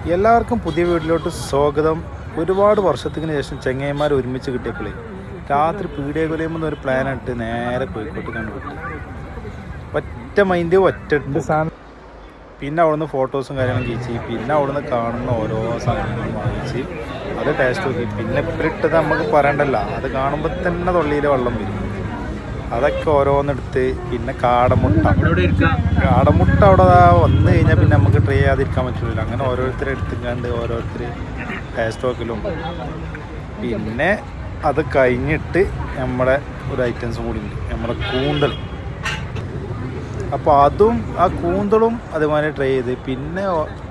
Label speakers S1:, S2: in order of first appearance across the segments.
S1: എല്ലാവർക്കും പുതിയ വീട്ടിലോട്ട് സ്വാഗതം. ഒരുപാട് വർഷത്തിന് ശേഷം ചെങ്ങൈമാർ ഒരുമിച്ച് കിട്ടിയപ്പോഴേ രാത്രി പീഡിയകുലയുമ്പോൾ ഒരു പ്ലാൻ ഇട്ട് നേരെ കോഴിക്കോട്ട് കണ്ടുപിടിച്ചു. ഒറ്റ മൈൻഡ് ഒറ്റ പിന്നെ അവിടുന്ന് ഫോട്ടോസും കാര്യങ്ങളും കഴിച്ച് പിന്നെ അവിടുന്ന് കാണുന്ന ഓരോ സാധനങ്ങളും വാങ്ങിച്ച് അത് ടേസ്റ്റ് നോക്കി. പിന്നെ ഇപ്പിട്ടത് നമുക്ക് പറയണ്ടല്ല, അത് കാണുമ്പോൾ തന്നെ തൊള്ളിയിൽ വെള്ളം വരും. അതൊക്കെ ഓരോന്നെടുത്ത് പിന്നെ കാടമുട്ട അവിടെ വന്നു കഴിഞ്ഞാൽ പിന്നെ നമുക്ക് ട്രൈ ചെയ്യാതിരിക്കാൻ പറ്റില്ല. അങ്ങനെ ഓരോരുത്തരെ എടുത്തുകൊണ്ട് ഓരോരുത്തർ ടേസ്റ്റ് നോക്കലും പിന്നെ അത് കഴിഞ്ഞിട്ട് നമ്മുടെ ഒരു ഐറ്റംസും കൂടി ഉണ്ട്, നമ്മുടെ കൂന്തൽ. അപ്പോൾ അതും ആ കൂന്തളും അതുമാതിരി ട്രൈ ചെയ്ത് പിന്നെ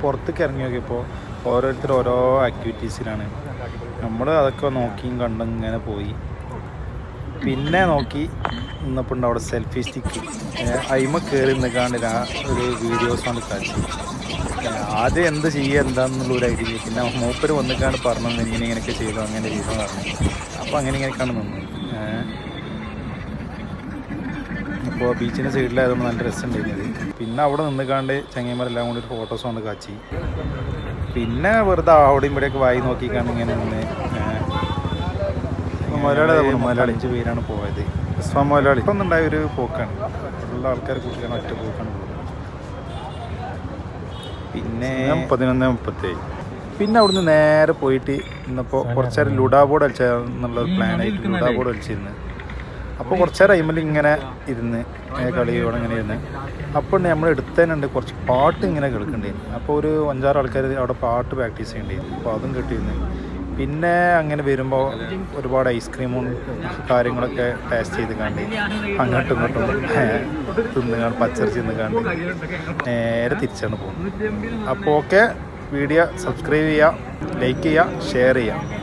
S1: പുറത്തേക്ക് ഇറങ്ങി നോക്കിയപ്പോൾ ഓരോരുത്തർ ഓരോ ആക്ടിവിറ്റീസിലാണ്. നമ്മൾ അതൊക്കെ നോക്കിയും കണ്ടും ഇങ്ങനെ പോയി. പിന്നെ നോക്കി നിന്നപ്പോൾ അവിടെ സെൽഫി സ്റ്റിക്ക് അയിമ കയറി നിൽക്കാണ്ട് ഒരു വീഡിയോസാണ് കാണിച്ചത്. ആദ്യം എന്ത് ചെയ്യുക എന്താണെന്നുള്ളൊരു ഐഡിയ. പിന്നെ മൂപ്പര് വന്നിക്കാണ്ട് പറഞ്ഞു ഇങ്ങനെയൊക്കെ ചെയ്തു അങ്ങനെ ചെയ്തു പറഞ്ഞു. അപ്പോൾ അങ്ങനെയൊക്കെയാണ് നിന്നത്. അപ്പോൾ ബീച്ചിൻ്റെ സൈഡിലായതുകൊണ്ട് നല്ല രസമുണ്ടായിരുന്നത്. പിന്നെ അവിടെ നിന്നിക്കാണ്ട് ചങ്ങന്മാരെല്ലാം കൂടി ഒരു ഫോട്ടോസ് കൊണ്ട് കാച്ചി. പിന്നെ വെറുതെ അവിടെയും ഇവിടെയൊക്കെ വായി നോക്കിക്കാണ്ട് ഇങ്ങനെ നിന്ന് മലയാളി 5 പേരാണ് പോയത്. മലയാളി ഇപ്പം ഉണ്ടായ ഒരു പോക്കാണ്, ഉള്ള ആൾക്കാരെ കൂട്ടിയാണ് ഒറ്റ പോക്കാണ് പോകുന്നത്. പിന്നെ 11:37 പിന്നെ അവിടുന്ന് നേരെ പോയിട്ട് ഇന്നിപ്പോൾ കുറച്ച് നേരം ലുഡാ ബോർഡ് കളിച്ചാന്നുള്ളൊരു പ്ലാനായിട്ട് ലുഡാ ബോർഡ് കളിച്ചിരുന്നു. അപ്പോൾ കുറച്ച് നേരം അയിമൽ ഇങ്ങനെ ഇരുന്ന് കളിയോടെ ഇങ്ങനെ ഇരുന്ന് അപ്പോൾ നമ്മൾ എടുത്തതിനുണ്ട് കുറച്ച് പാട്ട് ഇങ്ങനെ കേൾക്കേണ്ടിയിരുന്നു. അപ്പോൾ ഒരു 5-6 ആൾക്കാർ അവിടെ പാട്ട് പ്രാക്ടീസ് ചെയ്യേണ്ടിയിരുന്നു. അപ്പോൾ അതും കിട്ടിയിരുന്നു. പിന്നെ അങ്ങനെ വരുമ്പോൾ ഒരുപാട് ഐസ്ക്രീമും കാര്യങ്ങളൊക്കെ ടേസ്റ്റ് ചെയ്ത് കണ്ട് അങ്ങോട്ടും ഇങ്ങോട്ടും തിന്നുകാണ്ട് പച്ചറിച്ച് തിന്നുകാണ്ട് നേരെ തിരിച്ചാണ് പോകുന്നത്. അപ്പോൾ ഓക്കെ, വീഡിയോ സബ്സ്ക്രൈബ് ചെയ്യുക, ലൈക്ക് ചെയ്യുക, ഷെയർ ചെയ്യുക.